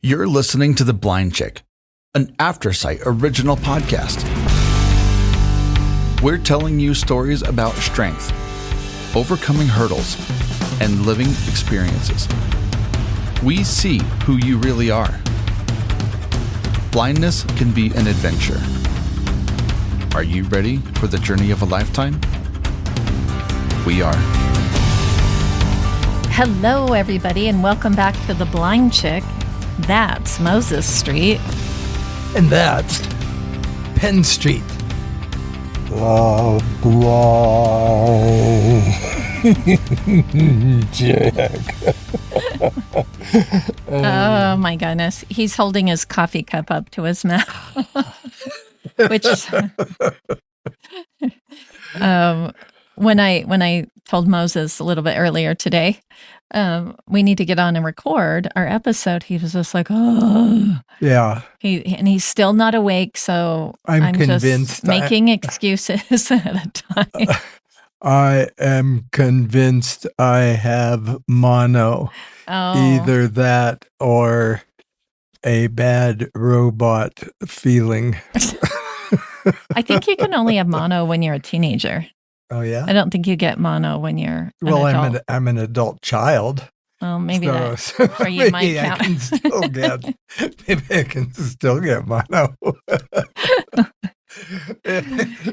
You're listening to The Blind Chick, an Aftersight original podcast. We're telling you stories about strength, overcoming hurdles, and living experiences. We see who you really are. Blindness can be an adventure. Are you ready for the journey of a lifetime? We are. Hello, everybody, and welcome back to The Blind Chick. That's Moses Street. And that's Penn Street. Jack. Oh, my goodness. He's holding his coffee cup up to his mouth. Which, when I told Moses a little bit earlier today, we need to get on and record our episode, he was just like, oh. Yeah. He's still not awake, so I'm convinced just making excuses at a time. I am convinced I have mono. Oh. Either that or a bad robot feeling. I think you can only have mono when you're a teenager. Oh, yeah? I don't think you get mono when you're an adult. I'm an adult child. Well, maybe that for you maybe might count. Maybe I can still get mono.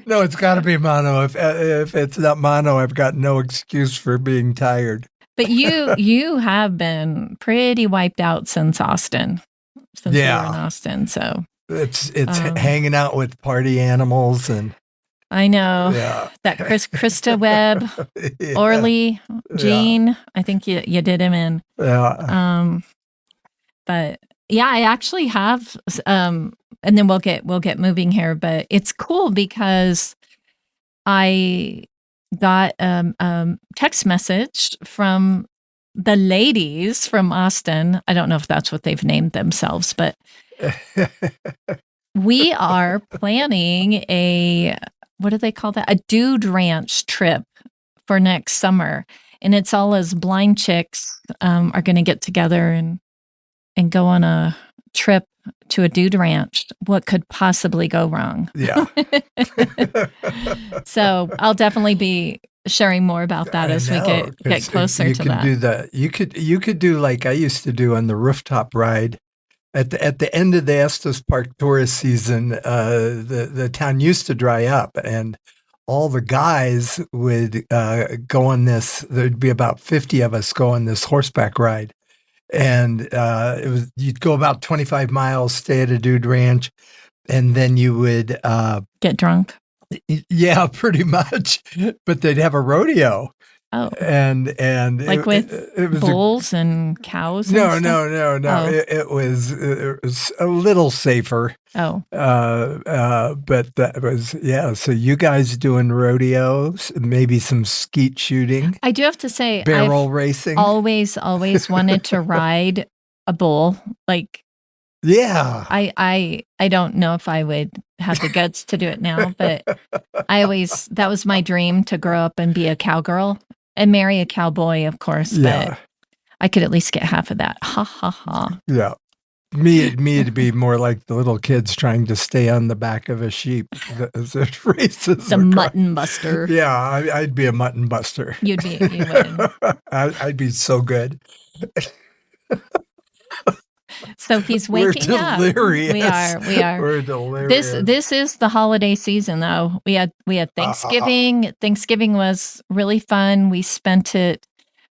No, it's got to be mono. If it's not mono, I've got no excuse for being tired. But you have been pretty wiped out since Austin. Since you were in Austin, so it's hanging out with party animals and. I know that Krista Webb, Orly, Gene. I think you did him in. Yeah. But yeah, I actually have. And then we'll get moving here. But it's cool because I got text message from the ladies from Austin. I don't know if that's what they've named themselves, but we are planning what do they call that? A dude ranch trip for next summer. And it's all as blind chicks are going to get together and go on a trip to a dude ranch. What could possibly go wrong? Yeah. So I'll definitely be sharing more about that as we get closer to that. Do that. You could do like I used to do on the rooftop ride. At the end of the Estes Park tourist season, the town used to dry up, and all the guys would go on this. There'd be about 50 of us go on this horseback ride, and you'd go about 25 miles, stay at a dude ranch, and then you would get drunk. Yeah, pretty much. But they'd have a rodeo. Oh, and like with bulls and cows? No. Oh. It was a little safer. Oh, but that was So you guys doing rodeos, maybe some skeet shooting? I do have to say, barrel racing. Always wanted to ride a bull. Like, yeah, I don't know if I would have the guts to do it now, but that was my dream, to grow up and be a cowgirl. And marry a cowboy, of course, but I could at least get half of that. Ha, ha, ha. Yeah. Me to be more like the little kids trying to stay on the back of a sheep as it races. The mutton buster. Yeah, I'd be a mutton buster. You would. I'd be so good. So he's waking up. We are. We're delirious. This is the holiday season, though. We had Thanksgiving. Thanksgiving was really fun. We spent it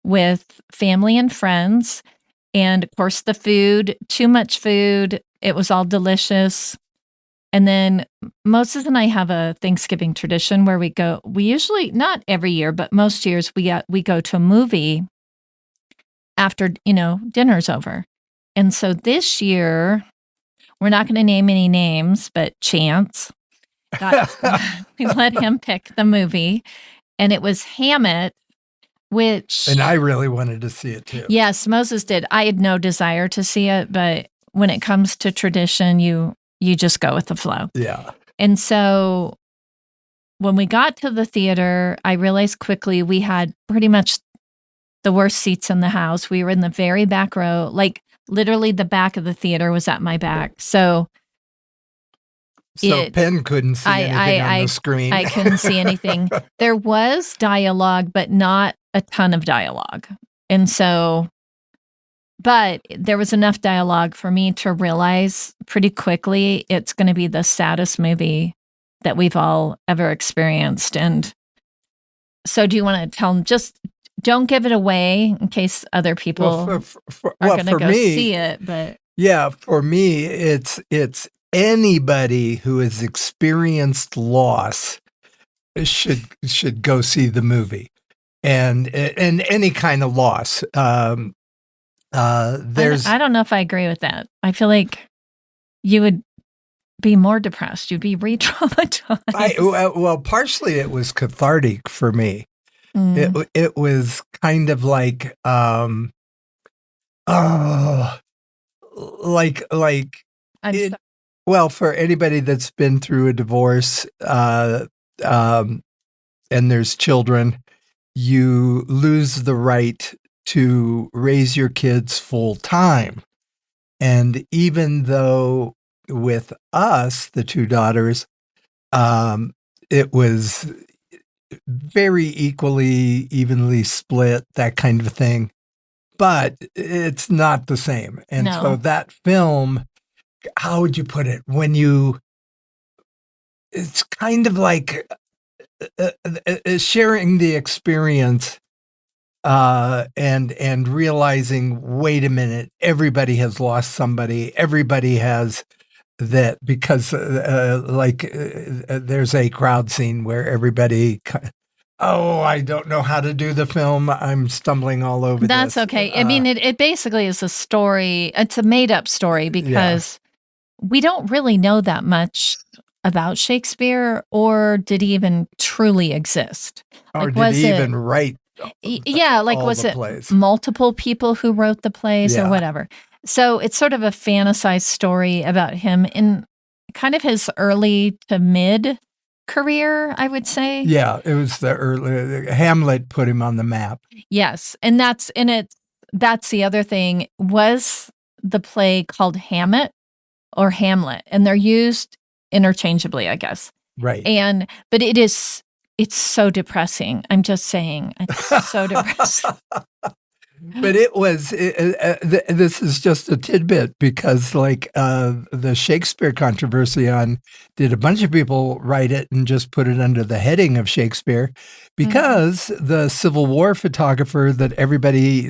with family and friends, and of course the food. Too much food. It was all delicious. And then Moses and I have a Thanksgiving tradition where we go. We usually, not every year, but most years we go to a movie after dinner's over. And so this year, we're not going to name any names, but Chance, we let him pick the movie, and it was Hamnet, which... And I really wanted to see it, too. Yes, Moses did. I had no desire to see it, but when it comes to tradition, you just go with the flow. Yeah. And so when we got to the theater, I realized quickly we had pretty much the worst seats in the house. We were in the very back row, like literally the back of the theater was at my back. So Penn couldn't see anything on the screen. I couldn't see anything. There was dialogue, but not a ton of dialogue. And so, but there was enough dialogue for me to realize pretty quickly it's going to be the saddest movie that we've all ever experienced. And so do you want to tell them, just don't give it away in case other people are going to go see it. But yeah, for me, it's anybody who has experienced loss should go see the movie, and any kind of loss. I don't know if I agree with that. I feel like you would be more depressed. You'd be re-traumatized. Well, partially it was cathartic for me. It was kind of like, well, for anybody that's been through a divorce, and there's children, you lose the right to raise your kids full time. And even though with us, the two daughters, it was very evenly split, that kind of thing. But it's not the same. And so that film, how would you put it? It's kind of like sharing the experience and realizing, wait a minute, everybody has lost somebody. Everybody has that, because there's a crowd scene where everybody, I don't know how to do the film. I'm stumbling all over That's this. Okay. I mean, it basically is a story. It's a made-up story because we don't really know that much about Shakespeare, or did he even truly exist? Or did he even write? Was it plays? Multiple people who wrote the plays or whatever? So it's sort of a fantasized story about him in kind of his early to mid career, I would say. Yeah, it was the early Hamlet put him on the map. Yes, and that's the other thing. Was the play called Hamnet or Hamlet? And they're used interchangeably, I guess. Right. But it's so depressing. I'm just saying, it's so depressing. But it was, this is just a tidbit, because the Shakespeare controversy did a bunch of people write it and just put it under the heading of Shakespeare, because the Civil War photographer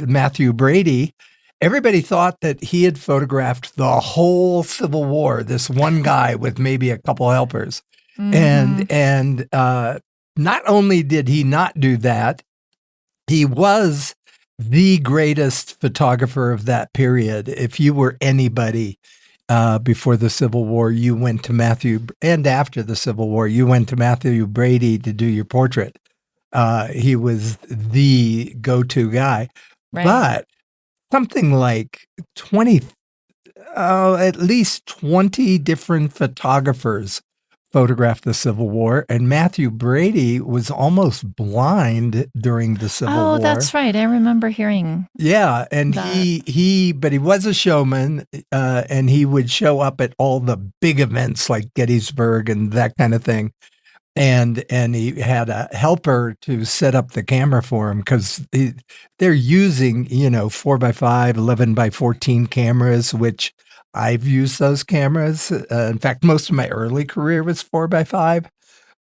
Matthew Brady, everybody thought that he had photographed the whole Civil War, this one guy with maybe a couple helpers. And not only did he not do that, he was the greatest photographer of that period. If you were anybody before the Civil War, you went to Matthew, and after the Civil War, you went to Matthew Brady to do your portrait. He was the go-to guy. Right. But something like at least 20 different photographers photographed the Civil War, and Matthew Brady was almost blind during the Civil War. Oh, that's right. I remember hearing. Yeah, and that. but he was a showman, and he would show up at all the big events like Gettysburg and that kind of thing. And he had a helper to set up the camera for him, because they're using 4x5, 11x14 cameras, which I've used those cameras. In fact, most of my early career was 4x5.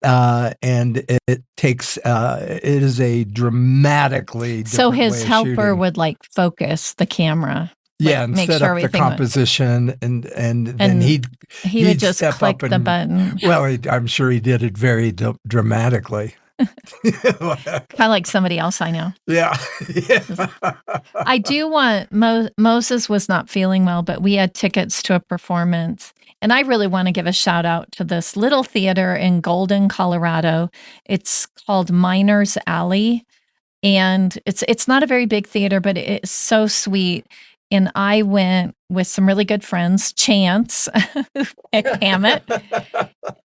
And it takes, it is a dramatically different So his way of helper shooting. would make the camera. Yeah, and set up the composition, and then he'd would just step click up and, the button. Well, I'm sure he did it very dramatically. Kind of like somebody else I know. Yeah. I do want, Moses was not feeling well, but we had tickets to a performance. And I really want to give a shout out to this little theater in Golden, Colorado. It's called Miners Alley. And it's not a very big theater, but it's so sweet. And I went with some really good friends, Chance, who picked Hamnet,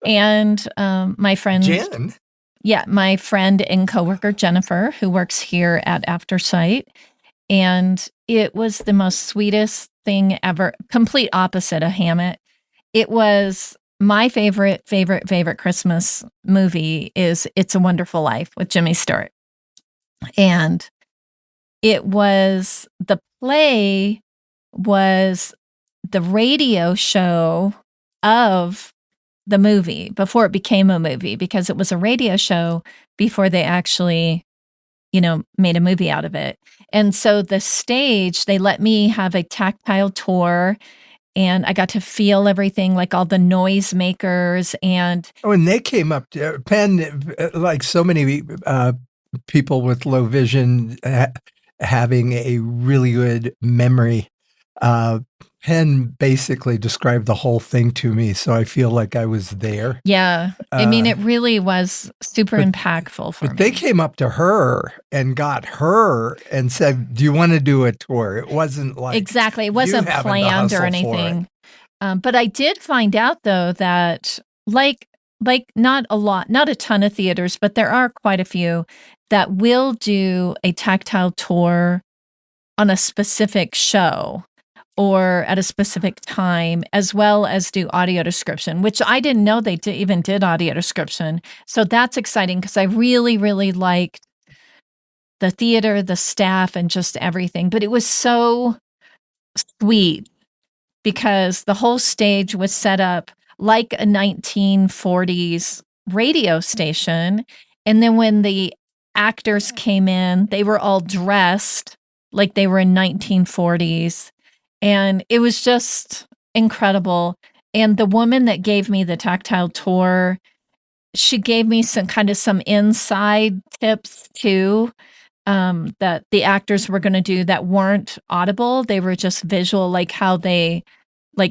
and my friend Jen. Yeah, my friend and coworker Jennifer, who works here at Aftersight. And it was the most sweetest thing ever. Complete opposite of Hamnet. It was my favorite Christmas movie is It's a Wonderful Life with Jimmy Stewart. And it was, the play was the radio show of the movie before it became a movie, because it was a radio show before they actually, made a movie out of it. And so the stage, they let me have a tactile tour, and I got to feel everything, like all the noise makers. And when they came up to Penn, like so many people with low vision, having a really good memory, Penn basically described the whole thing to me, so I feel like I was there. Yeah. I mean, it really was super impactful for me. But they came up to her and got her and said, "Do you want to do a tour?" It wasn't like exactly. It wasn't planned or anything. But I did find out, though, that like not a ton of theaters, but there are quite a few that will do a tactile tour on a specific show or at a specific time, as well as do audio description, which I didn't know they even did audio description. So that's exciting, because I really, really liked the theater, the staff, and just everything. But it was so sweet because the whole stage was set up like a 1940s radio station. And then when the actors came in, they were all dressed like they were in 1940s. And it was just incredible. And the woman that gave me the tactile tour, she gave me some inside tips too, that the actors were going to do that weren't audible. They were just visual, like how they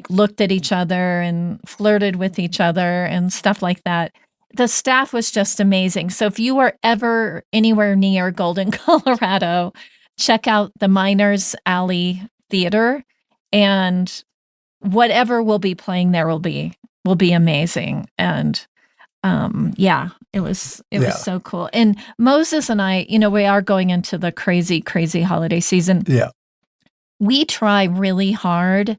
looked at each other and flirted with each other and stuff like that. The staff was just amazing. So if you are ever anywhere near Golden, Colorado, check out the Miners Alley Theater, and whatever will be playing there will be amazing. And it was so cool. And Moses and I, we are going into the crazy holiday season. Yeah. We try really hard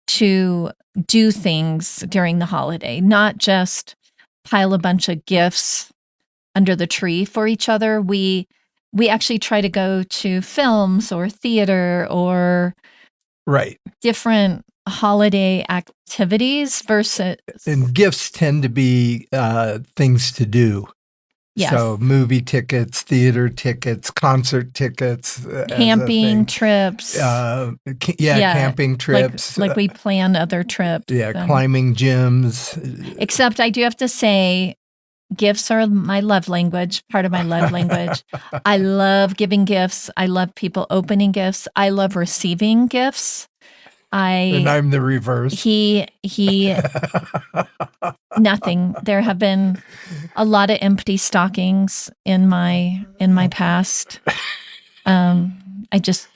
to do things during the holiday, not just pile a bunch of gifts under the tree for each other. We actually try to go to films or theater or different holiday activities versus. And gifts tend to be things to do. Yes. So movie tickets, theater tickets, concert tickets, camping trips. Camping trips. Like we plan other trips. Yeah, climbing gyms. Except I do have to say, gifts are my love language, part of my love language. I love giving gifts. I love people opening gifts. I love receiving gifts. And I'm the reverse. He nothing. There have been a lot of empty stockings in my past. I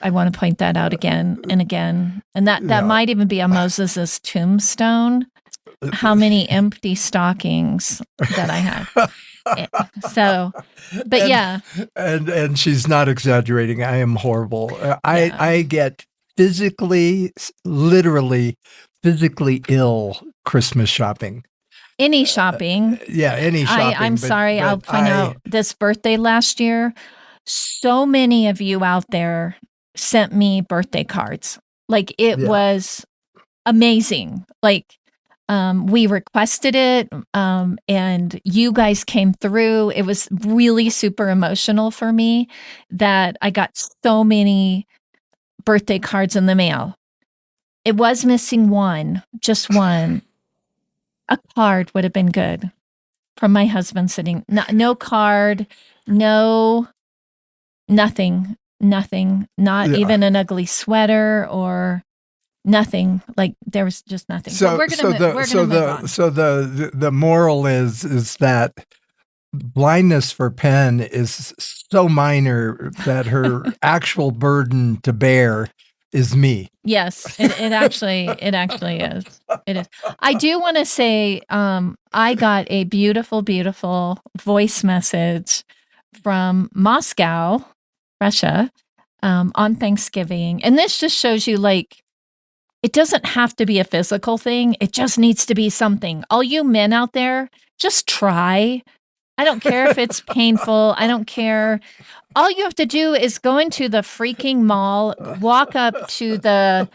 want to point that out again and again. And that might even be on Moses's tombstone. How many empty stockings that I have. And she's not exaggerating. I am horrible. I get literally physically ill Christmas shopping. Any shopping. Any shopping. I'm sorry. I'll point out this birthday last year. So many of you out there sent me birthday cards. Like it was amazing. Like we requested it and you guys came through. It was really super emotional for me that I got so many birthday cards in the mail. It was missing one, just one. A card would have been good from my husband sitting. No card, nothing, not even an ugly sweater or nothing. Like there was just nothing. So the the moral is that blindness for Penn is so minor that her actual burden to bear is me. Yes, it actually is. It is. I do want to say I got a beautiful voice message from Moscow, Russia, on Thanksgiving. And this just shows you, like, it doesn't have to be a physical thing. It just needs to be something. All you men out there, just try. I don't care if it's painful. I don't care. All you have to do is go into the freaking mall, walk up to the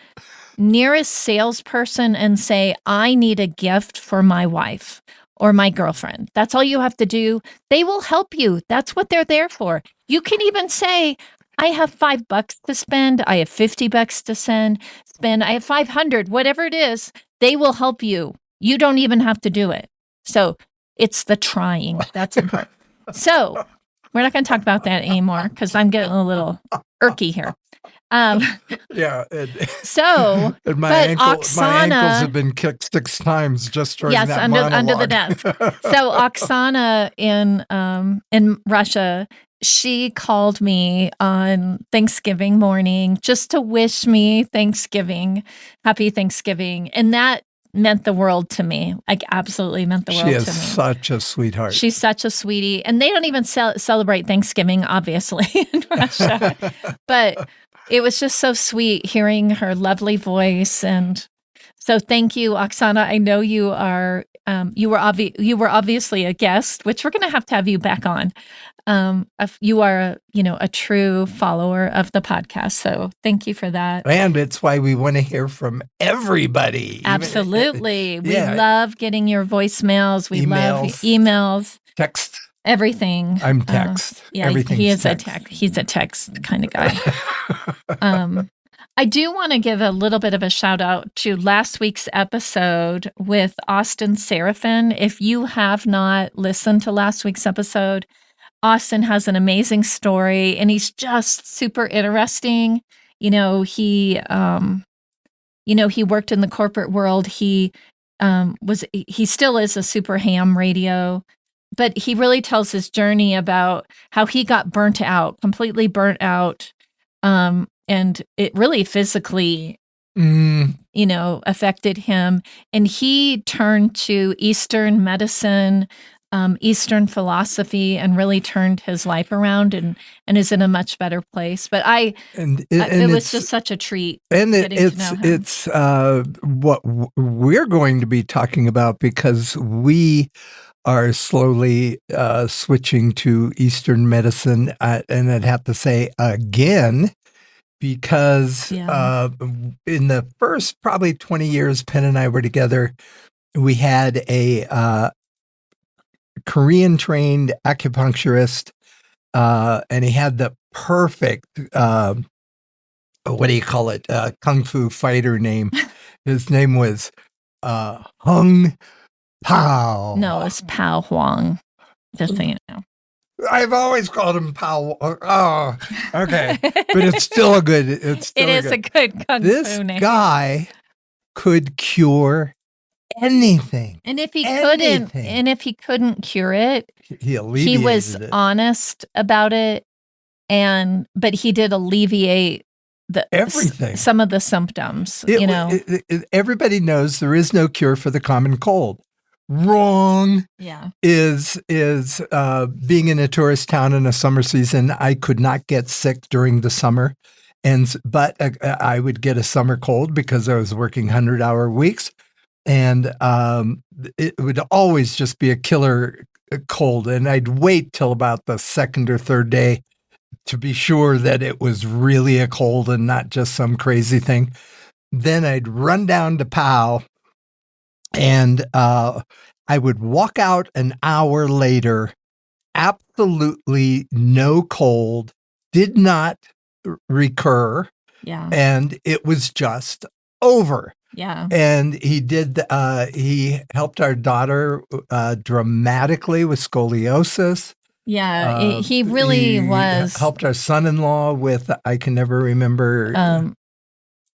nearest salesperson and say, I need a gift for my wife or my girlfriend. That's all you have to do. They will help you. That's what they're there for. You can even say, I have $5 to spend. I have $50 to spend. I have 500, whatever it is. They will help you. You don't even have to do it. So it's the trying. That's important. So we're not going to talk about that anymore because I'm getting a little irky here. Yeah. So, and but my ankles have been kicked 6 times just during that monologue. under the desk. So Oksana in Russia, she called me on Thanksgiving morning just to wish me happy Thanksgiving, and that meant the world to me. Like, absolutely meant the world to me. She is such a sweetheart. She's such a sweetie, and they don't even celebrate Thanksgiving, obviously, in Russia, but it was just so sweet hearing her lovely voice. And so thank you, Oksana. I know you are, you were obviously a guest, which we're going to have you back on. You are, a true follower of the podcast. So thank you for that. And it's why we want to hear from everybody. Absolutely. We love getting your voicemails. We love emails. Text. Everything. I'm text. Everything's he is text. He's a text kind of guy. I do want to give a little bit of a shout out to last week's episode with Austin Seraphin. If you have not listened to last week's episode, Austin has an amazing story, and he's just super interesting. He worked in the corporate world. He still is a super ham radio. But he really tells his journey about how he got completely burnt out. And it really physically, affected him. And he turned to Eastern medicine, Eastern philosophy, and really turned his life around and is in a much better place. But it was just such a treat. And it's what we're going to be talking about, because we are slowly switching to Eastern medicine. And I'd have to say again, because in the first probably 20 years Penn and I were together, we had a Korean-trained acupuncturist, and he had the perfect, what do you call it, kung fu fighter name. His name was Hung Pao. No, it's Pao Huang. Just so you know. I've always called him Pao. Oh, okay. But it's still a good. It is a good kung fu name. This guy could cure anything. And if he couldn't cure it, he was honest about it. But he did alleviate everything. Some of the symptoms. Everybody knows there is no cure for the common cold. Wrong. Yeah. Is being in a tourist town in a summer season, I could not get sick during the summer, but I would get a summer cold because I was working 100-hour weeks, and it would always just be a killer cold, and I'd wait till about the second or third day to be sure that it was really a cold and not just some crazy thing. Then I'd run down to POW. And I would walk out an hour later, absolutely no cold, did not recur. Yeah. And it was just over. Yeah. And he helped our daughter dramatically with scoliosis. Yeah, he really was. Helped our son-in-law with, I can never remember.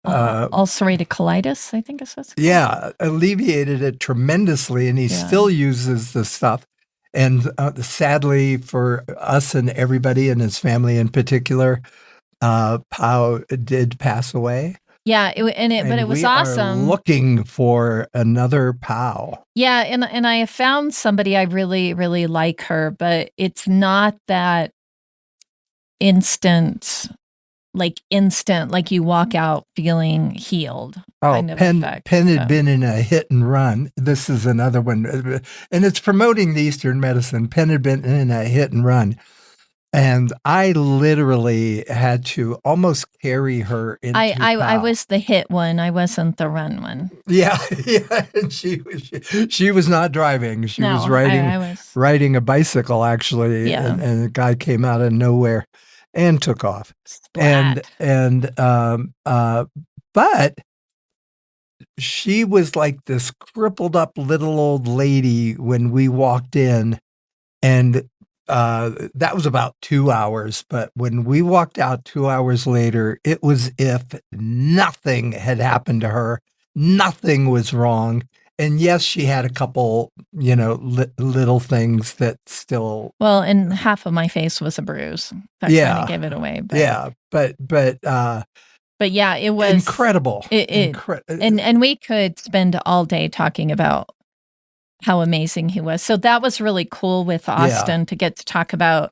Ulcerative colitis, I think it's what's called. Yeah, alleviated it tremendously, and he still uses the stuff. And sadly for us and everybody and his family in particular, Pao did pass away. Yeah, but it was awesome. Are looking for another Pao. Yeah, and I found somebody I really, really like her, but it's not that instant like instant, like you walk out feeling healed. Oh, kind of Penn effect. had been in a hit and run. This is another one, and it's promoting the Eastern medicine. Penn had been in a hit and run, and I literally had to almost carry her into I was the hit one. I wasn't the run one. Yeah. And she was not driving. She was riding a bicycle, actually. Yeah. And the guy came out of nowhere and took off. Splat. But she was like this crippled up little old lady when we walked in, and that was about 2 hours. But when we walked out 2 hours later, it was if nothing had happened to her. Nothing was wrong. And yes, she had a couple, little things that still. Well, and half of my face was a bruise. That kind of gave it away. But. Yeah, but yeah, it was incredible. And we could spend all day talking about how amazing he was. So that was really cool with Austin to get to talk about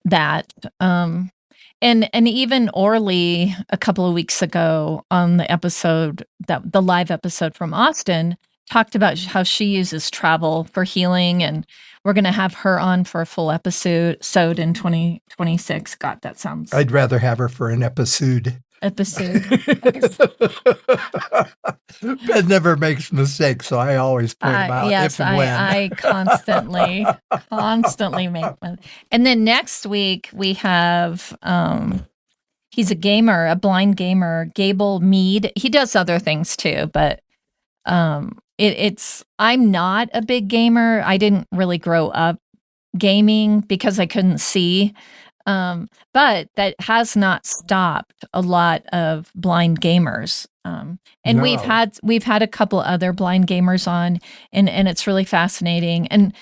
that. And even Orly a couple of weeks ago on the episode, the live episode from Austin, talked about how she uses travel for healing, and we're going to have her on for a full episode in 2026. God, that sounds. I'd rather have her for an episode. Ben never makes mistakes, so I always point him out. Yes, if and when. I constantly make one. And then next week we have he's a gamer, a blind gamer, Gable Mead. He does other things too, but it's I'm not a big gamer. I didn't really grow up gaming because I couldn't see. But that has not stopped a lot of blind gamers. And we've had a couple other blind gamers on, and it's really fascinating. And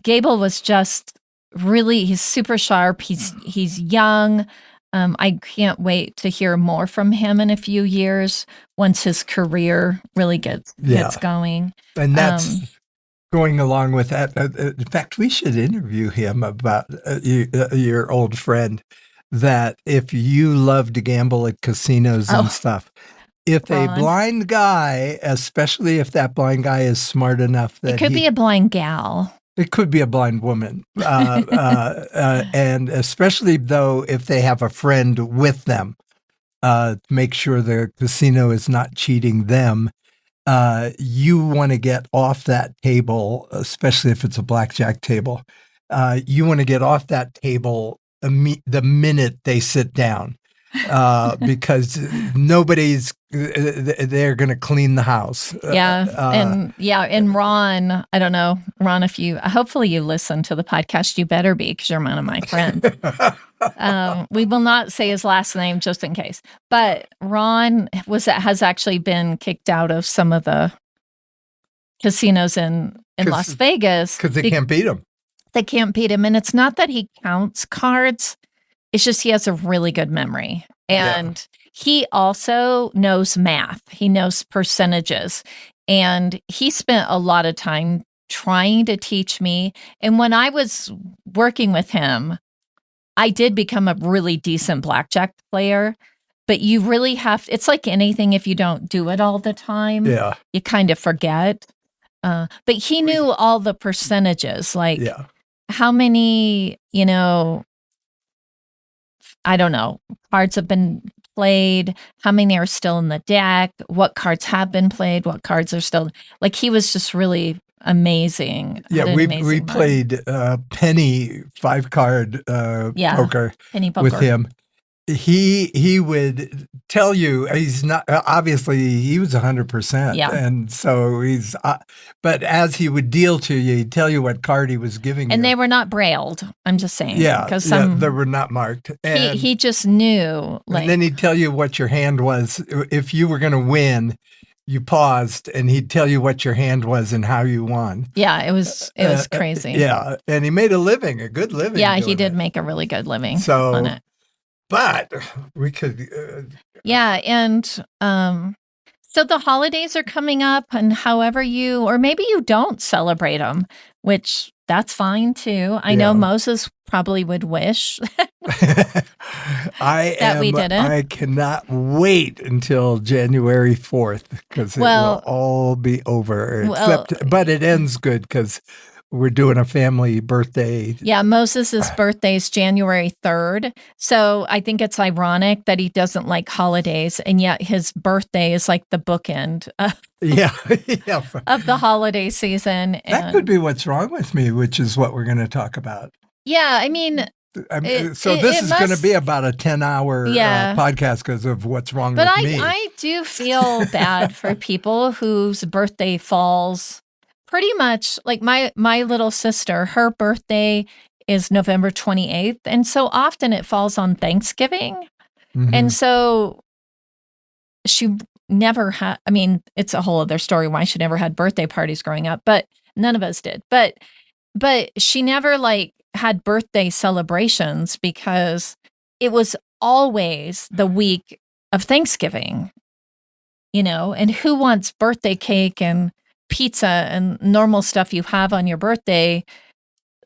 Gable was just really, he's super sharp. He's young. I can't wait to hear more from him in a few years once his career really gets going. And that's going along with that. In fact, we should interview him about your old friend, that if you love to gamble at casinos and stuff, if Ron. a blind guy, especially if that blind guy is smart enough that it could be a blind gal. It could be a blind woman. And especially, though, if they have a friend with them, make sure the casino is not cheating them. You want to get off that table, especially if it's a blackjack table. You want to get off that table the minute they sit down, because they're going to clean the house. And Ron, I don't know, Ron, hopefully you listen to the podcast, you better be, because you're one of my friends. We will not say his last name just in case, but Ron has actually been kicked out of some of the casinos in Las Vegas because they can't beat him. They can't beat him, and it's not that he counts cards; it's just he has a really good memory, and he also knows math. He knows percentages, and he spent a lot of time trying to teach me. And when I was working with him, I did become a really decent blackjack player, but you really it's like anything, if you don't do it all the time, you kind of forget. But he knew all the percentages, like how many, I don't know, cards have been played, how many are still in the deck, what cards have been played, what cards are still, like, he was just really amazing. Yeah, we played penny 5-card poker penny poker with him. He would tell you, he's not, obviously he was 100%. And so he's, but as he would deal to you, he'd tell you what card he was giving you. And they were not brailled, I'm just saying. Because they were not marked. And he just knew. And then he'd tell you what your hand was. If you were going to win, you paused, and he'd tell you what your hand was and how you won. Yeah, it was crazy. And he made a good living. Yeah, he did make a really good living on it. But we could. And So the holidays are coming up, and however or maybe you don't celebrate them, which that's fine too. I know Moses probably would wish that we didn't. I cannot wait until January 4th because it will all be over. But it ends good because we're doing a family birthday. Yeah, Moses' birthday is January 3rd. So I think it's ironic that he doesn't like holidays, and yet his birthday is like the bookend of the holiday season. That could be what's wrong with me, which is what we're going to talk about. Yeah, I mean... this is going to be about a 10-hour podcast because of what's wrong with me. But I do feel bad for people whose birthday falls... Pretty much like my little sister, her birthday is November 28th. And so often it falls on Thanksgiving. Mm-hmm. And so she never had, I mean, it's a whole other story why she never had birthday parties growing up, but none of us did. But she never had birthday celebrations because it was always the week of Thanksgiving, and who wants birthday cake and pizza and normal stuff you have on your birthday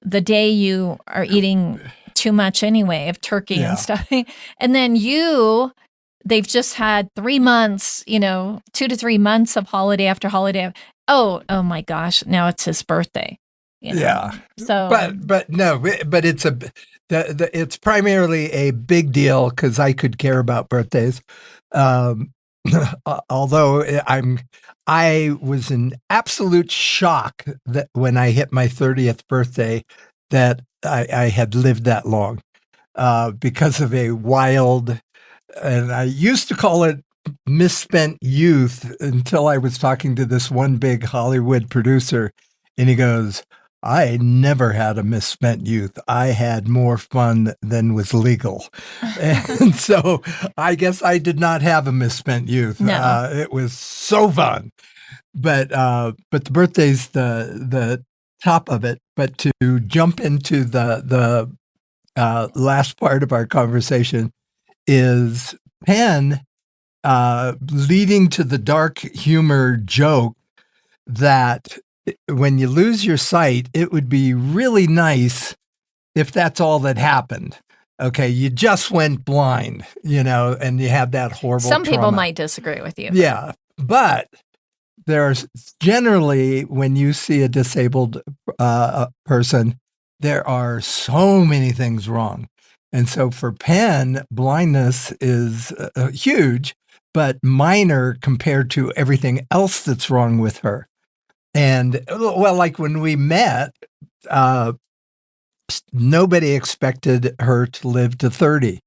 the day you are eating too much anyway of turkey and stuff. And then they've just had 3 months, 2 to 3 months of holiday after holiday. Oh my gosh, now it's his birthday. Yeah. So, but it's primarily a big deal because I could care about birthdays. Although I was in absolute shock that when I hit my 30th birthday that I had lived that long because of a wild, and I used to call it misspent youth until I was talking to this one big Hollywood producer, and he goes, I never had a misspent youth. I had more fun than was legal. And so I guess I did not have a misspent youth. No. It was so fun. But the birthday's the top of it. But to jump into the last part of our conversation is Penn leading to the dark humor joke that when you lose your sight, it would be really nice if that's all that happened. Okay, you just went blind, and you had that horrible Some people trauma. might disagree with you. Yeah, but there's generally, when you see a disabled person, there are so many things wrong. And so for Penn, blindness is huge, but minor compared to everything else that's wrong with her. And like when we met, nobody expected her to live to 30.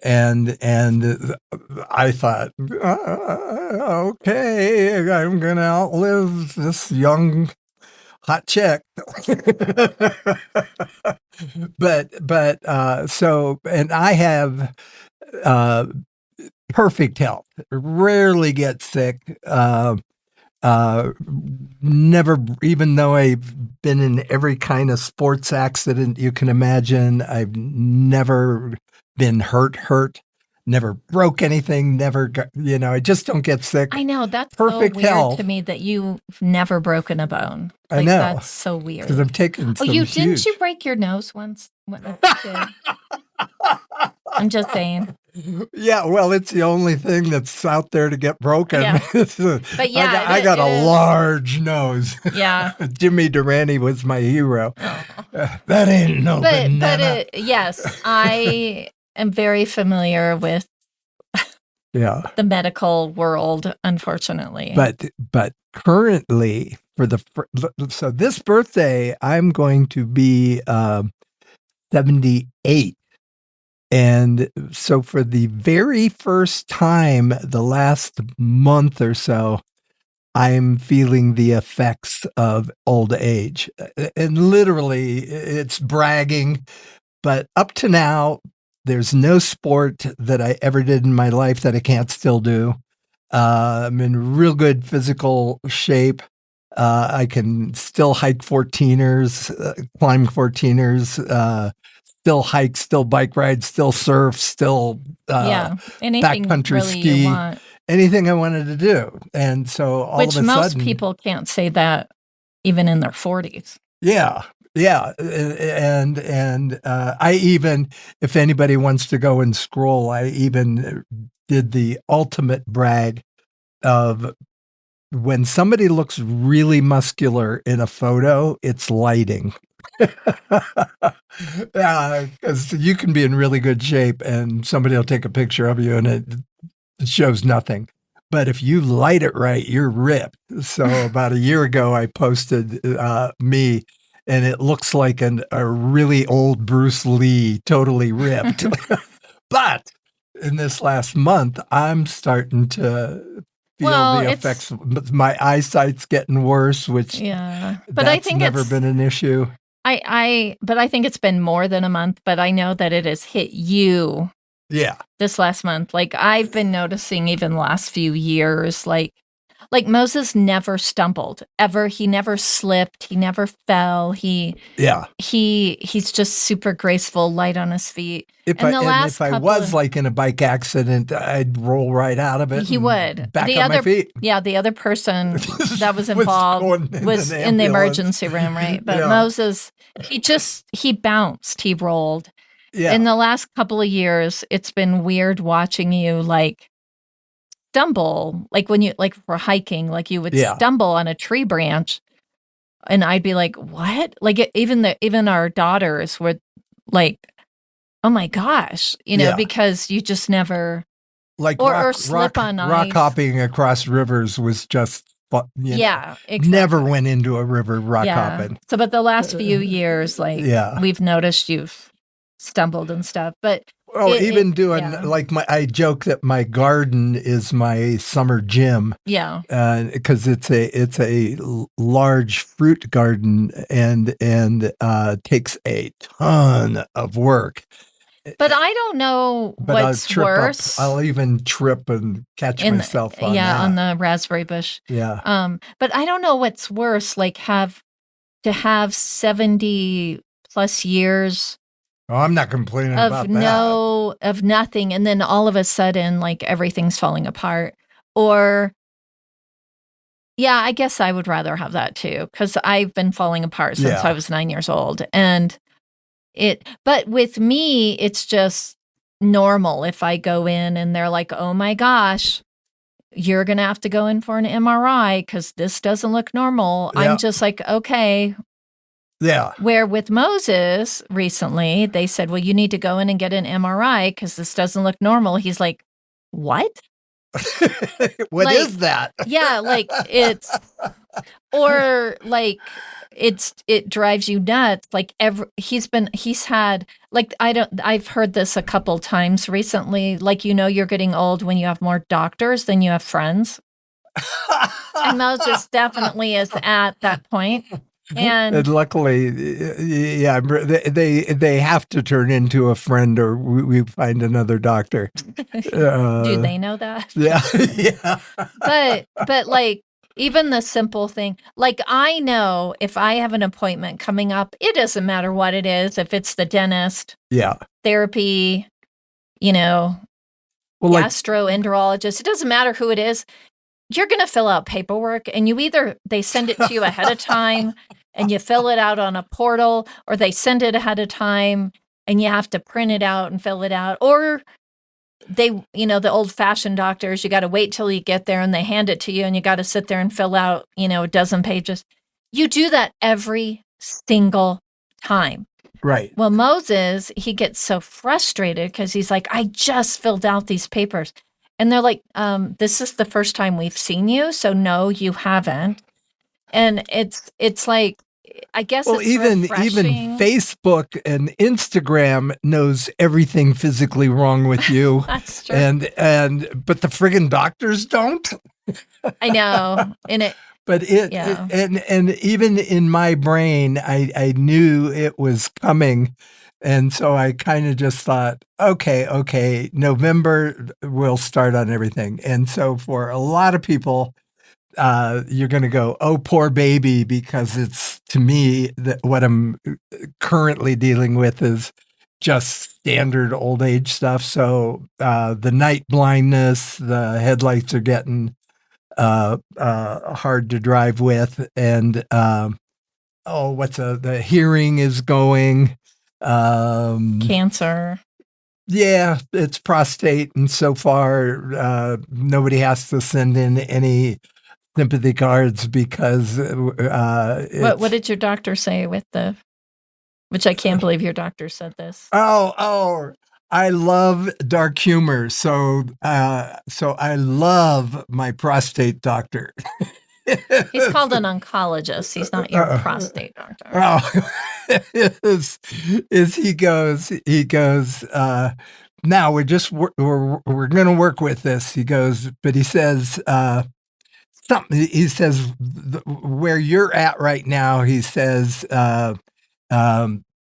And I thought, okay, I'm going to outlive this young hot chick. but and I have perfect health, rarely get sick. Never, even though I've been in every kind of sports accident you can imagine, I've never been hurt, never broke anything, never got, I just don't get sick. I know, that's perfect so weird health. To me that you've never broken a bone. I know. That's so weird. Because I've taken some didn't you break your nose once? I'm just saying. Yeah, well, it's the only thing that's out there to get broken. Yeah. But yeah, I got a large nose. Yeah. Jimmy Durante was my hero. Oh. That ain't no banana. But yes, I am very familiar with the medical world, unfortunately. But currently, so this birthday, I'm going to be 78. And so for the very first time, the last month or so, I'm feeling the effects of old age. And literally, it's bragging. But up to now, there's no sport that I ever did in my life that I can't still do. I'm in real good physical shape. I can still hike 14ers, climb 14ers, still hike, still bike ride, still surf, still anything backcountry really ski. You want. anything I wanted to do. And so all Which of a most sudden, people can't say that even in their 40s. yeah. Yeah. And I even, if anybody wants to go and scroll, I even did the ultimate brag of when somebody looks really muscular in a photo, it's lighting. Yeah, because you can be in really good shape and somebody will take a picture of you and it shows nothing. But if you light it right, you're ripped. So about a year ago, I posted me, and it looks like a really old Bruce Lee, totally ripped. But in this last month, I'm starting to feel Well, the effects. My eyesight's getting worse, which but I think never it's been an issue. but I think it's been more than a month, but I know that it has hit you Yeah. this last month. Like I've been noticing even the last few years, like Moses never stumbled ever. He never slipped. He never fell. Yeah. He's just super graceful, light on his feet. If And I was like in a bike accident, I'd roll right out of it. He would. Back on my feet. Yeah, the other person that was involved was in the emergency room, right? But Moses, he bounced, he rolled. Yeah. In the last couple of years, it's been weird watching you like stumble, like when you like for hiking, like you would stumble on a tree branch, and I'd be like, "What?" Like even our daughters were like, "Oh my gosh," because you just never like or slip on ice. Rock hopping across rivers was just exactly. Never went into a river rock hopping. So, but the last few years, we've noticed you've stumbled and stuff, but. Well, I joke that my garden is my summer gym. Yeah. Because it's a large fruit garden and takes a ton of work. But I don't know what's worse. I'll even trip and catch myself on that. on the raspberry bush. Yeah. But I don't know what's worse, like have 70 plus years. Oh, I'm not complaining about that. Of nothing, and then all of a sudden, like everything's falling apart. Or, yeah, I guess I would rather have that too, because I've been falling apart since I was 9 years old, but with me, it's just normal. If I go in and they're like, "Oh my gosh, you're gonna have to go in for an MRI because this doesn't look normal," I'm just like, okay. Yeah. Where with Moses recently, they said, "Well, you need to go in and get an MRI because this doesn't look normal." He's like, "What? What is that?" Yeah, like it's, or like it drives you nuts. Like he's had like I've heard this a couple times recently. Like you're getting old when you have more doctors than you have friends, and Moses definitely is at that point. And luckily, they have to turn into a friend, or we find another doctor. Do they know that? Yeah, yeah. But like even the simple thing, like I know if I have an appointment coming up, it doesn't matter what it is. If it's the dentist, therapy, gastroenterologist, it doesn't matter who it is. You're going to fill out paperwork, and they send it to you ahead of time. And you fill it out on a portal, or they send it ahead of time and you have to print it out and fill it out. Or they, the old fashioned doctors, you got to wait till you get there and they hand it to you and you got to sit there and fill out, a dozen pages. You do that every single time. Right. Well, Moses, he gets so frustrated because he's like, I just filled out these papers. And they're like, this is the first time we've seen you. So no, you haven't. And it's like, I guess it's even Facebook and Instagram knows everything physically wrong with you. That's true. But the friggin' doctors don't. I know. But and even in my brain, I knew it was coming. And so I kind of just thought, okay, November we'll start on everything. And so for a lot of people, you're going to go, oh, poor baby, because it's, to me, that what I'm currently dealing with is just standard old age stuff. So the night blindness, the headlights are getting hard to drive with, and the hearing is going. Cancer. Yeah, it's prostate, and so far nobody has to send in any sympathy cards because What did your doctor say with the? Which I can't believe your doctor said this. Oh, I love dark humor, so I love my prostate doctor. He's called an oncologist. He's not your prostate doctor. Oh, is he goes, now we're going to work with this. He goes, but he says, something, he says, where you're at right now, he says,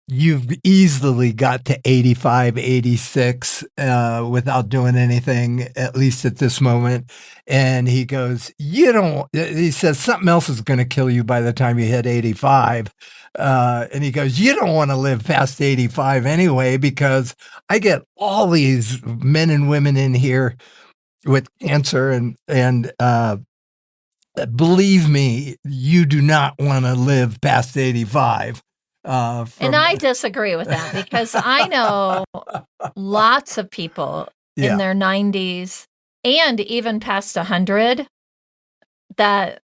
you've easily got to 85, 86 without doing anything, at least at this moment. And he goes, he says something else is going to kill you by the time you hit 85. And he goes, you don't want to live past 85 anyway, because I get all these men and women in here with cancer and believe me, you do not want to live past 85. And I disagree with that because I know lots of people in their 90s and even past 100 that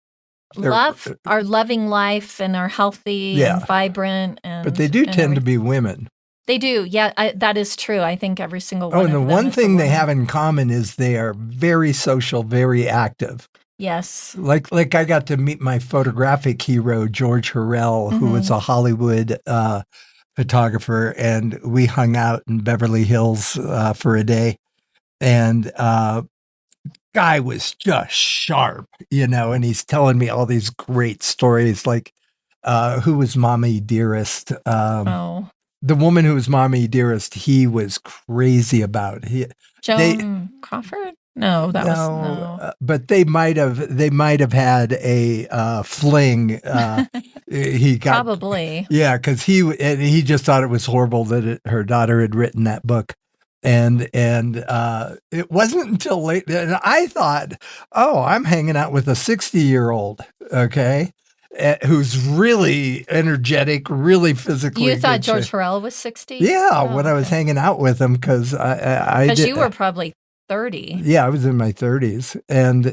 are loving life and are healthy and vibrant. But they do tend to be women. They do. Yeah, that is true. I think every single one of them. And the one thing they have in common is they are very social, very active. Yes. Like I got to meet my photographic hero, George Harrell, who was a Hollywood photographer, and we hung out in Beverly Hills for a day. And guy was just sharp, and he's telling me all these great stories, like who was Mommy Dearest? The woman who was Mommy Dearest, he was crazy about. Joan Crawford? No, that was no. But they might have had a fling. He got probably, because he just thought it was horrible that her daughter had written that book, and it wasn't until late. And I thought, I'm hanging out with a 60-year-old, okay, who's really energetic, really physically. You thought George Harrell was 60? Yeah, when I was hanging out with him, because you were probably 30. Yeah, I was in my 30s, and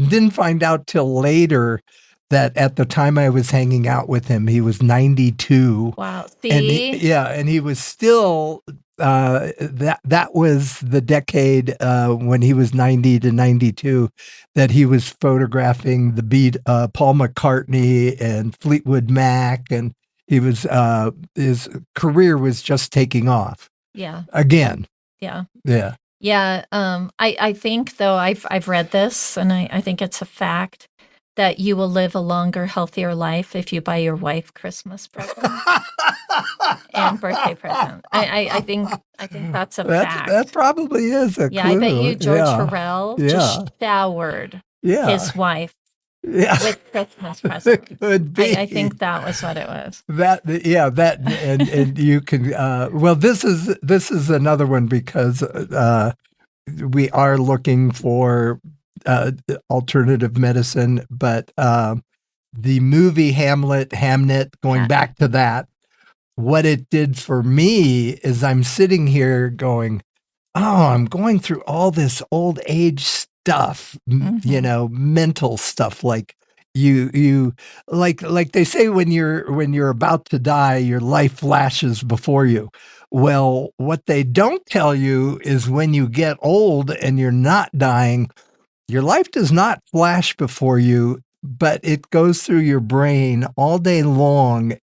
didn't find out till later that at the time I was hanging out with him, he was 92. Wow. See? And he was still that was the decade when he was 90 to 92 that he was photographing the beat Paul McCartney and Fleetwood Mac, and he was his career was just taking off. Yeah. Again. Yeah. Yeah. Yeah. I think, though, I've read this, and I think it's a fact that you will live a longer, healthier life if you buy your wife Christmas present and birthday present. I think that's a fact. That probably is a clue. I bet you George Harrell just showered his wife with Christmas present. Could be. I think that was what it was. And you can. This is another one because we are looking for alternative medicine, but the movie Hamnet, going back to that, what it did for me is I'm sitting here going, I'm going through all this old age stuff, mental stuff, like you like they say when you're about to die, your life flashes before you. Well, what they don't tell you is when you get old and you're not dying, your life does not flash before you, but it goes through your brain all day long,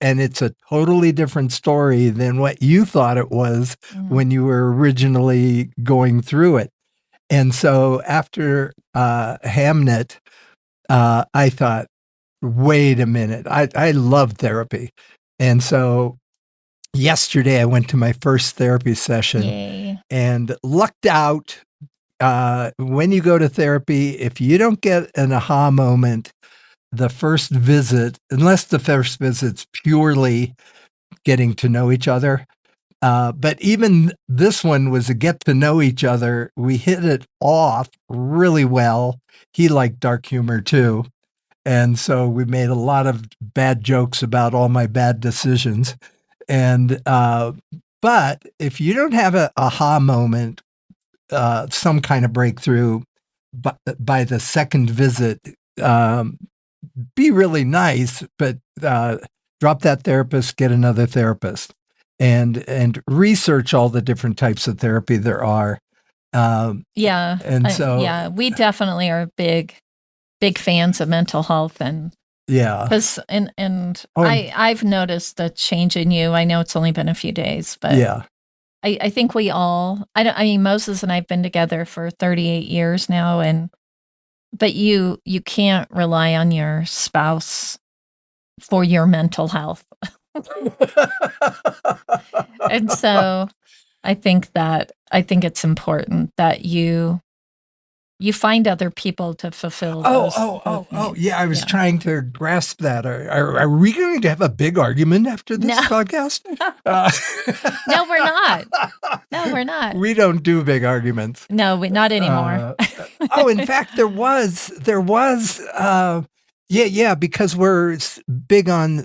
and it's a totally different story than what you thought it was when you were originally going through it. And so after Hamnet, I thought, wait a minute, I love therapy. And so yesterday I went to my first therapy session and lucked out. When you go to therapy, if you don't get an aha moment the first visit, unless the first visit's purely getting to know each other. But even this one was a get to know each other. We hit it off really well. He liked dark humor too. And so we made a lot of bad jokes about all my bad decisions. And, but if you don't have an aha moment, some kind of breakthrough by the second visit, be really nice, but drop that therapist, get another therapist, and research all the different types of therapy there are. Yeah. And so yeah, we definitely are big fans of mental health, and because I've noticed a change in you. I know it's only been a few days, but I think we all. I mean, Moses and I've been together for 38 years now, but you can't rely on your spouse for your mental health. And so I think it's important that you find other people to fulfill those. Yeah, I was trying to grasp that. Are we going to have a big argument after this podcast? No, we're not. No, we're not. We don't do big arguments. No, not anymore. In fact, there was, because we're big on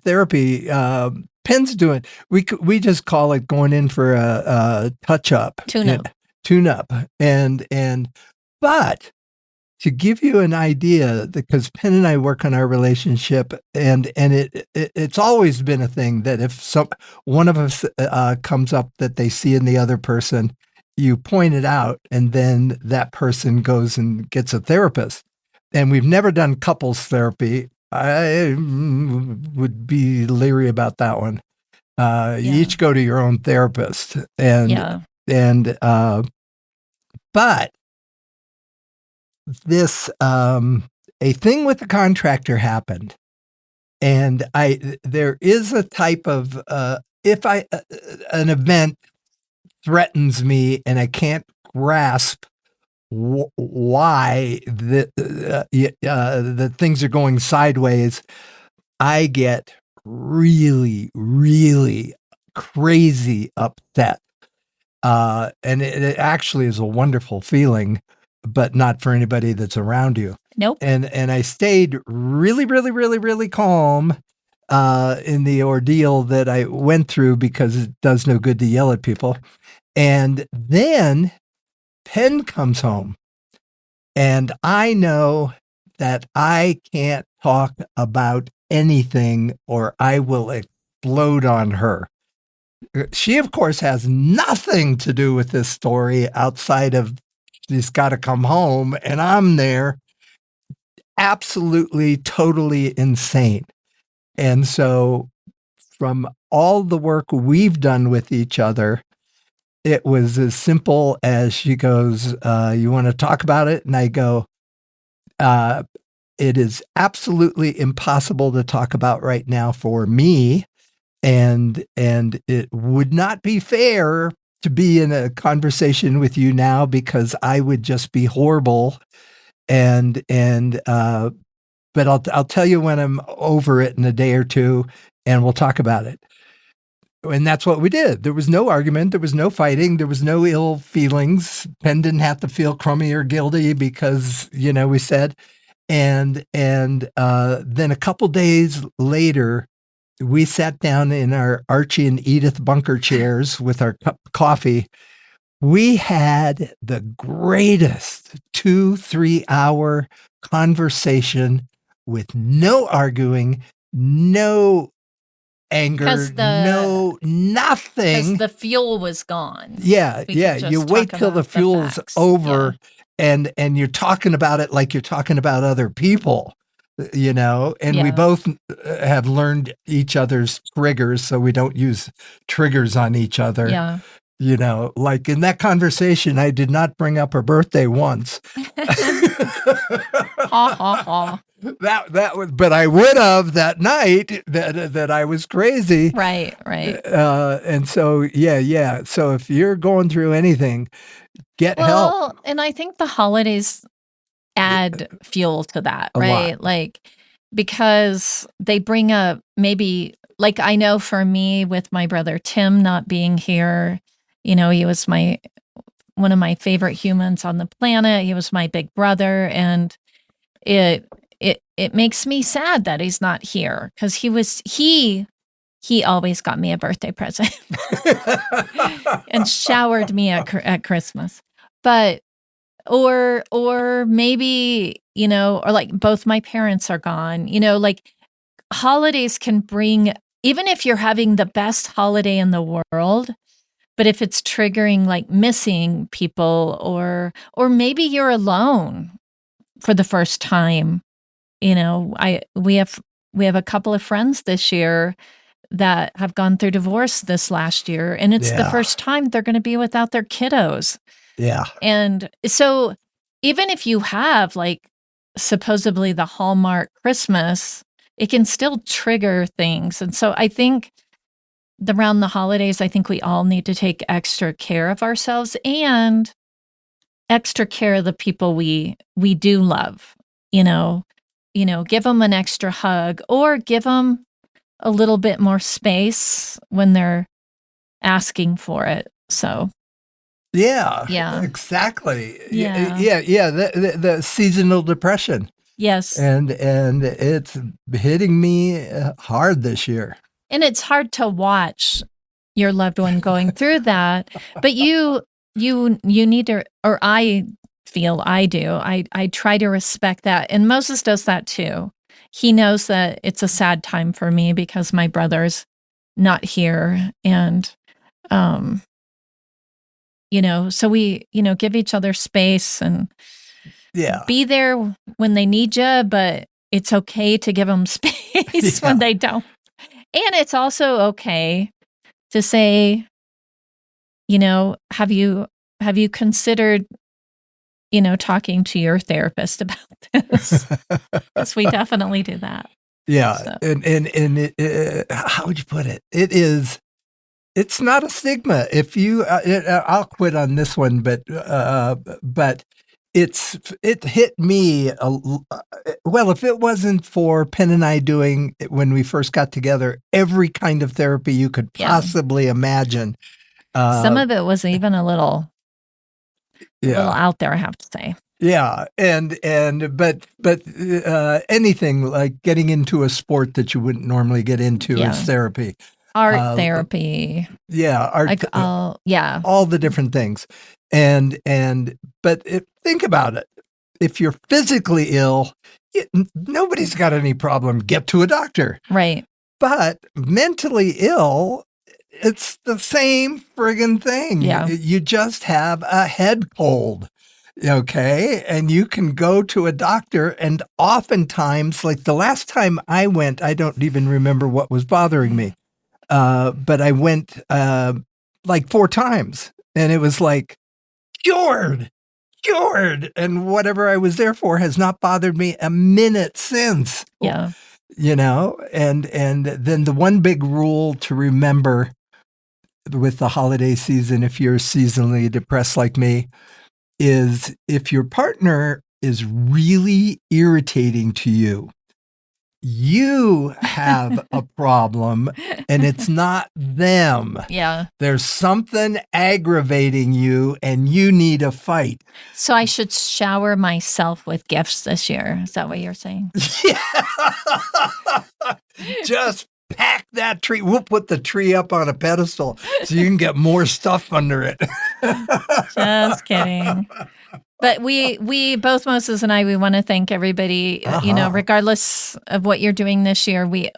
therapy. Penn's doing, we just call it going in for a touch-up. Tune-up. But to give you an idea, because Penn and I work on our relationship, and it's always been a thing that if one of us comes up that they see in the other person, you point it out, and then that person goes and gets a therapist. And we've never done couples therapy. I would be leery about that one. You each go to your own therapist, but this a thing with the contractor happened, and there is a type of if an event threatens me and I can't grasp why the things are going sideways, I get really, really crazy upset. And it actually is a wonderful feeling, but not for anybody that's around you. Nope. And I stayed really, really, really, really calm in the ordeal that I went through, because it does no good to yell at people. And then Penn comes home, and I know that I can't talk about anything or I will explode on her. She, of course, has nothing to do with this story outside of she's got to come home, and I'm there absolutely, totally insane. And so from all the work we've done with each other, it was as simple as she goes, you want to talk about it? And I go, it is absolutely impossible to talk about right now for me. And it would not be fair to be in a conversation with you now, because I would just be horrible. But I'll tell you when I'm over it in a day or two, and we'll talk about it. And that's what we did. There was no argument. There was no fighting. There was no ill feelings. Penn didn't have to feel crummy or guilty because, we said. And then a couple days later, we sat down in our Archie and Edith bunker chairs with our cup of coffee. We had the greatest 2-3 hour conversation with no arguing, no anger, no nothing. Because the fuel was gone. Yeah. You wait till the fuel's over, and you're talking about it like you're talking about other people, and we both have learned each other's triggers, so we don't use triggers on each other. Yeah. Like in that conversation, I did not bring up her birthday once. Ha ha ha. That was, but I would have that night that I was crazy. Right. And so, So if you're going through anything, get help. And I think the holidays add fuel to that, right? Lot. Like, because they bring up maybe like, I know for me, with my brother Tim not being here, he was one of my favorite humans on the planet. He was my big brother, and it makes me sad that he's not here, because he always got me a birthday present and showered me at Christmas. But or maybe, or like both my parents are gone. Like, holidays can bring, even if you're having the best holiday in the world, but if it's triggering like missing people, or maybe you're alone for the first time. We have a couple of friends this year that have gone through divorce this last year, and it's the first time they're going to be without their kiddos. Yeah. And so even if you have like supposedly the Hallmark Christmas, it can still trigger things. And so I think around the holidays, I think we all need to take extra care of ourselves and extra care of the people we do love. Give them an extra hug, or give them a little bit more space when they're asking for it. So yeah, exactly. Yeah. The seasonal depression. Yes. And it's hitting me hard this year. And it's hard to watch your loved one going through that, but you need to, or I feel I do. I try to respect that. And Moses does that too. He knows that it's a sad time for me because my brother's not here. And, so we, give each other space and be there when they need you, but it's okay to give them space when they don't. And it's also okay to say, have you considered, talking to your therapist about this? Because we definitely do that. Yeah. So. And how would you put it? It's not a stigma. If you, I'll quit on this one, but it hit me. Well, if it wasn't for Penn and I doing, when we first got together, every kind of therapy you could possibly imagine. Some of it was even a little out there, I have to say. Yeah, but anything like getting into a sport that you wouldn't normally get into is therapy. Art therapy. Yeah, art. Like, all the different things, but think about it. If you're physically ill, nobody's got any problem. Get to a doctor, right? But mentally ill, it's the same friggin' thing. Yeah. You just have a head cold. Okay. And you can go to a doctor, and oftentimes, like the last time I went, I don't even remember what was bothering me. But I went like 4 times, and it was like, cured. And whatever I was there for has not bothered me a minute since. Yeah. And then the one big rule to remember with the holiday season, if you're seasonally depressed like me, is if your partner is really irritating to you, you have a problem, and it's not them. Yeah. There's something aggravating you, and you need a fight. So I should shower myself with gifts this year. Is that what you're saying? Yeah. Just pack that tree. We'll put the tree up on a pedestal so you can get more stuff under it. Just kidding. But we both, Moses and I, we want to thank everybody, regardless of what you're doing this year. We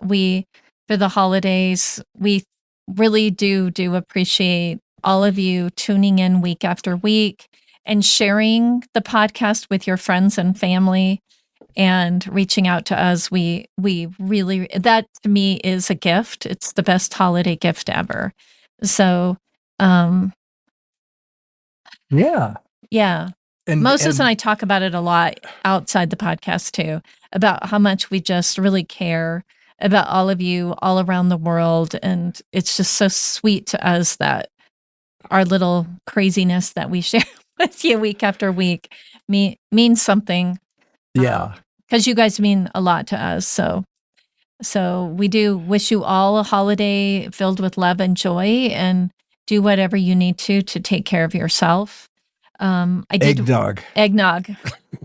for the holidays, we really do appreciate all of you tuning in week after week and sharing the podcast with your friends and family and reaching out to us. We really, that to me is a gift. It's the best holiday gift ever. So, yeah. And Moses and I talk about it a lot outside the podcast too, about how much we just really care about all of you all around the world. And it's just so sweet to us that our little craziness that we share with you week after week means something. Yeah. Because you guys mean a lot to us. So So we do wish you all a holiday filled with love and joy, and do whatever you need to take care of yourself. I did eggnog,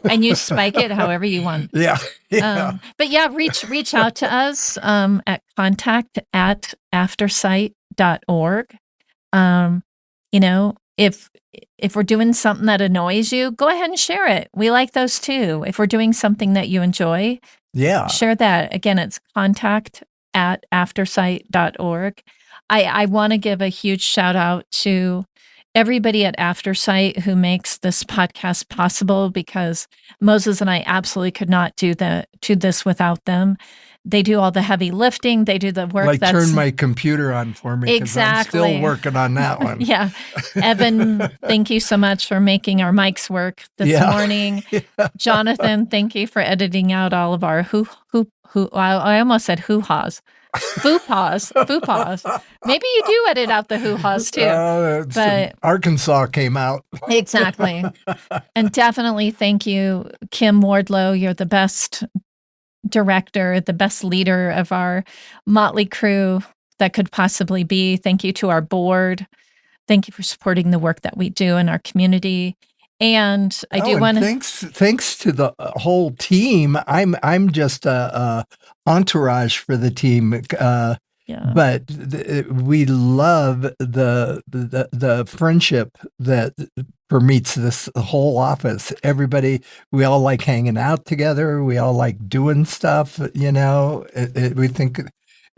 and you spike it however you want. Yeah. Yeah. But yeah, reach out to us at contact@aftersight.org. If we're doing something that annoys you, go ahead and share it. We like those too. If we're doing something that you enjoy, share that. Again, it's contact@aftersight.org. I want to give a huge shout out to everybody at Aftersight who makes this podcast possible, because Moses and I absolutely could not do this without them. They do all the heavy lifting. They do the work. Turn my computer on for me. Exactly. I'm still working on that one. Yeah. Evan, thank you so much for making our mics work this morning. Yeah. Jonathan, thank you for editing out all of our I almost said hoo-haws. Foo-paws. Maybe you do edit out the hoo-haws too. But Arkansas came out. Exactly. And definitely thank you, Kim Wardlow. You're the best director, the best leader of our motley crew that could possibly be. Thank you to our board. Thank you for supporting the work that we do in our community. And I do want to thanks to the whole team. I'm just a entourage for the team. But we love the friendship that permeates this whole office. Everybody, we all like hanging out together. We all like doing stuff. We think,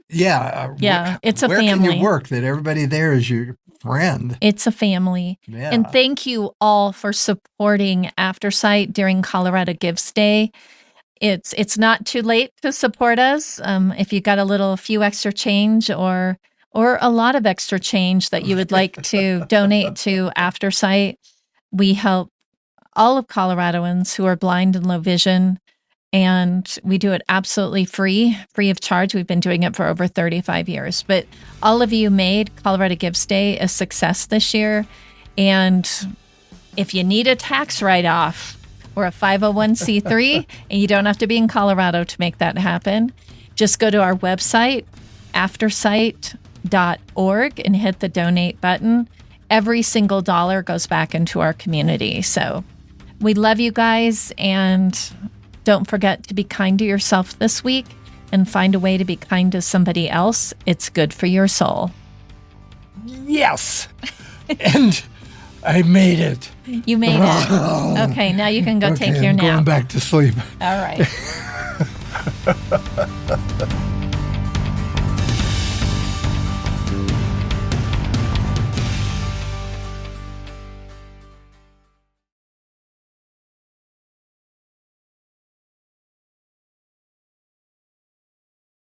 it's a where family. Can you work that everybody there is your friend? It's a family. Yeah. And thank you all for supporting Aftersight during Colorado Gives Day. It's not too late to support us. If you got a few extra change or a lot of extra change that you would like to donate to Aftersight, we help all of Coloradoans who are blind and low vision, and we do it absolutely free of charge. We've been doing it for over 35 years. But all of you made Colorado Gives Day a success this year. And if you need a tax write-off, we're a 501c3, and you don't have to be in Colorado to make that happen. Just go to our website, aftersight.org, and hit the donate button. Every single dollar goes back into our community. So we love you guys, and don't forget to be kind to yourself this week and find a way to be kind to somebody else. It's good for your soul. Yes. And I made it. You made it. Okay, now you can go take your nap. I'm going back to sleep. All right.